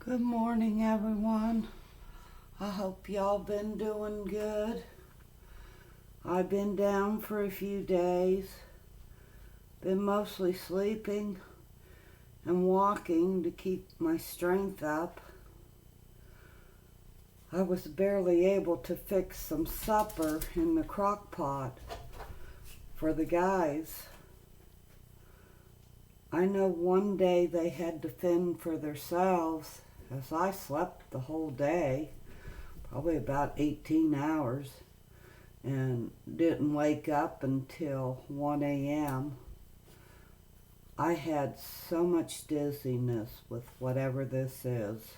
Good morning, everyone. I hope y'all been doing good. I've been down for a few days. Been mostly sleeping and walking to keep my strength up. I was barely able to fix some supper in the crock pot for the guys. I know one day they had to fend for themselves as I slept the whole day, probably about 18 hours, and didn't wake up until 1 a.m. I had so much dizziness with whatever this is.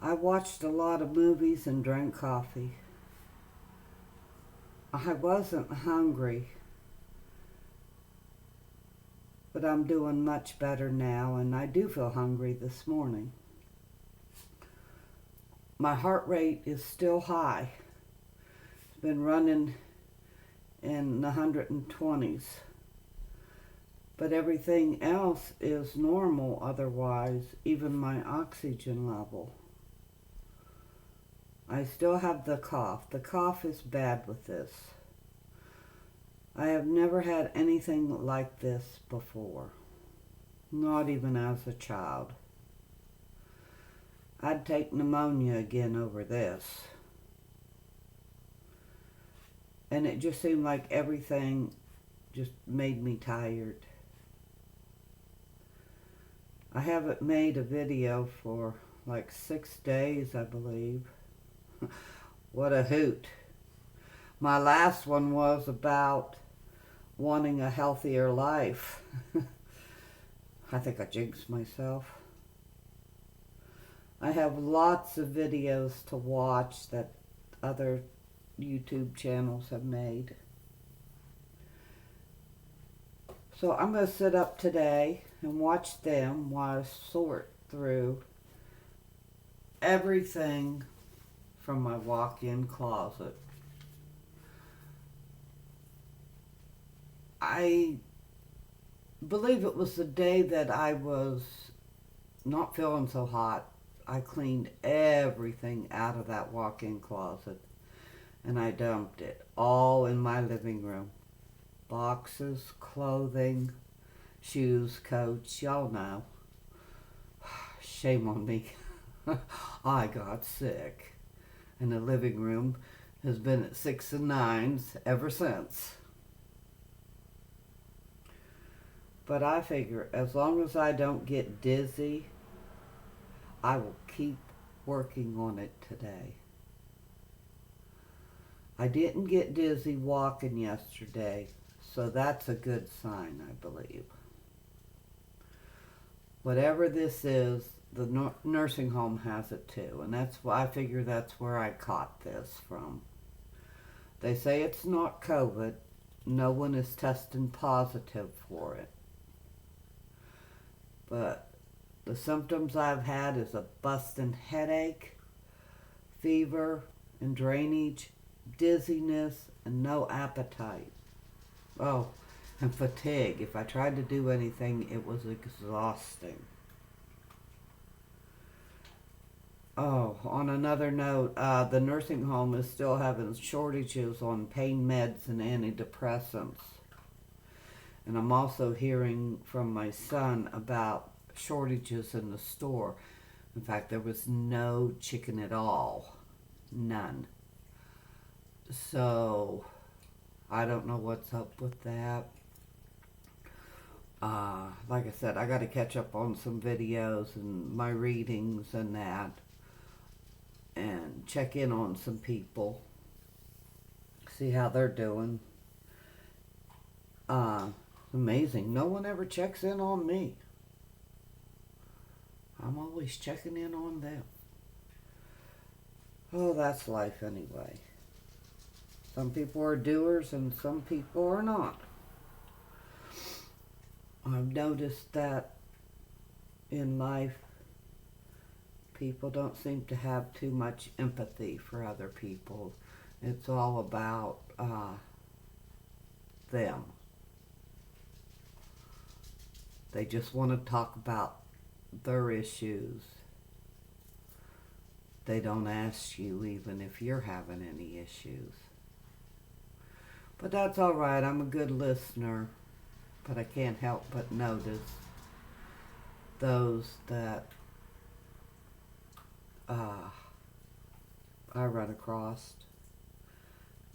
I watched a lot of movies and drank coffee. I wasn't hungry, but I'm doing much better now, and I do feel hungry this morning. My heart rate is still high. It's been running in the 120s. But everything else is normal otherwise, even my oxygen level. I still have the cough. The cough is bad with this. I have never had anything like this before, not even as a child. I'd take pneumonia again over this. And it just seemed like everything just made me tired. I haven't made a video for like 6 days, I believe. What a hoot. My last one was about wanting a healthier life. I think I jinxed myself. I have lots of videos to watch that other YouTube channels have made. So I'm going to sit up today and watch them while I sort through everything from my walk-in closet. I believe it was the day that I was not feeling so hot. I cleaned everything out of that walk-in closet and I dumped it all in my living room. Boxes, clothing, shoes, coats, y'all know. Shame on me. I got sick. And the living room has been at 6 and 9s ever since. But I figure as long as I don't get dizzy, I will keep working on it today. I didn't get dizzy walking yesterday, so that's a good sign, I believe. Whatever this is, the nursing home has it too, and that's why I figure that's where I caught this from. They say it's not COVID. No one is testing positive for it. But the symptoms I've had is a busting headache, fever and drainage, dizziness, and no appetite. Oh, and fatigue. If I tried to do anything, it was exhausting. Oh, on another note, the nursing home is still having shortages on pain meds and antidepressants. And I'm also hearing from my son about shortages in the store. In fact, there was no chicken at all. None. So, I don't know what's up with that. Like I said, I got to catch up on some videos and my readings and that. And check in on some people. See how they're doing. Amazing. No one ever checks in on me. I'm always checking in on them. Oh, that's life anyway. Some people are doers and some people are not. I've noticed that in life, people don't seem to have too much empathy for other people. It's all about them. They just want to talk about their issues. They don't ask you even if you're having any issues. But that's all right. I'm a good listener, but I can't help but notice those that I run across.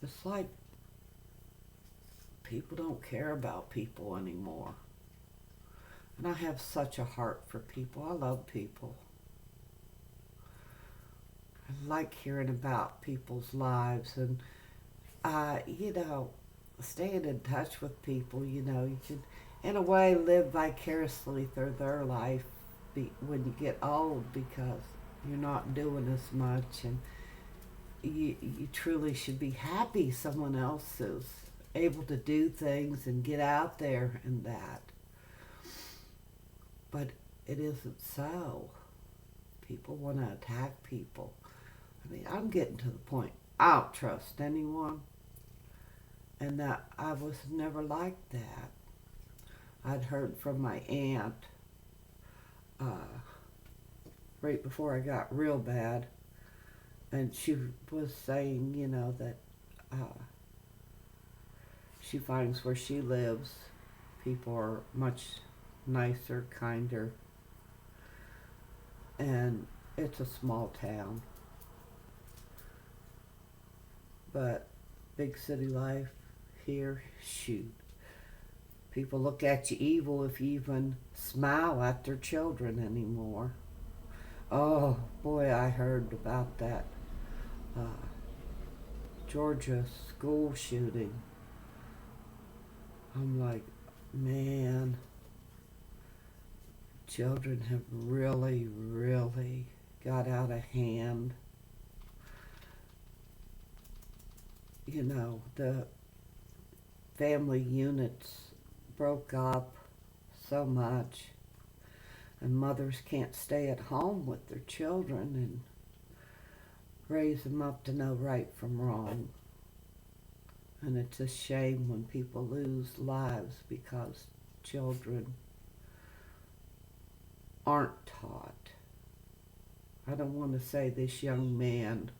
It's like people don't care about people anymore. And I have such a heart for people. I love people. I like hearing about people's lives and, staying in touch with people. You can, in a way, live vicariously through their life when you get old because you're not doing as much and you truly should be happy someone else is able to do things and get out there and that. But it isn't so. People want to attack people. I mean, I'm getting to the point I don't trust anyone, and that I was never like that. I'd heard from my aunt right before I got real bad, and she was saying, that she finds where she lives, people are much nicer, kinder, and it's a small town. But big city life here, shoot. People look at you evil if you even smile at their children anymore. Oh boy, I heard about that Georgia school shooting. I'm like, man, children have really, really got out of hand. The family units broke up so much, and mothers can't stay at home with their children and raise them up to know right from wrong. And it's a shame when people lose lives because children aren't taught. I don't want to say this young man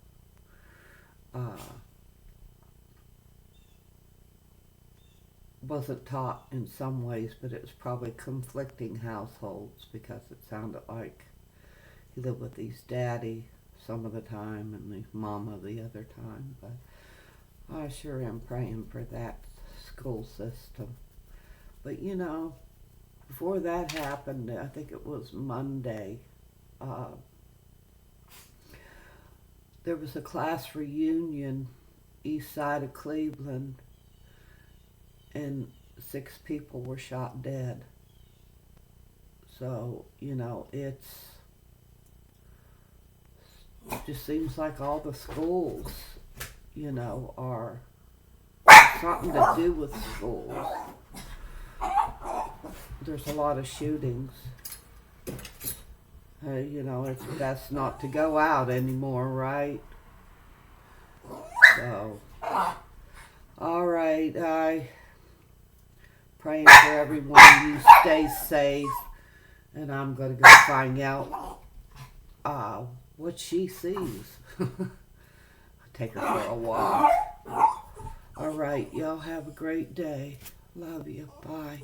wasn't taught in some ways, but it was probably conflicting households because it sounded like he lived with his daddy some of the time and his mama the other time. But I sure am praying for that school system. But before that happened, I think it was Monday, there was a class reunion east side of Cleveland, and 6 people were shot dead. So, it just seems like all the schools, are something to do with schools. There's a lot of shootings. It's best not to go out anymore, right? So, all right, I praying for everyone. You stay safe, and I'm gonna go find out what she sees. Take her for a walk. All right, y'all have a great day. Love you. Bye.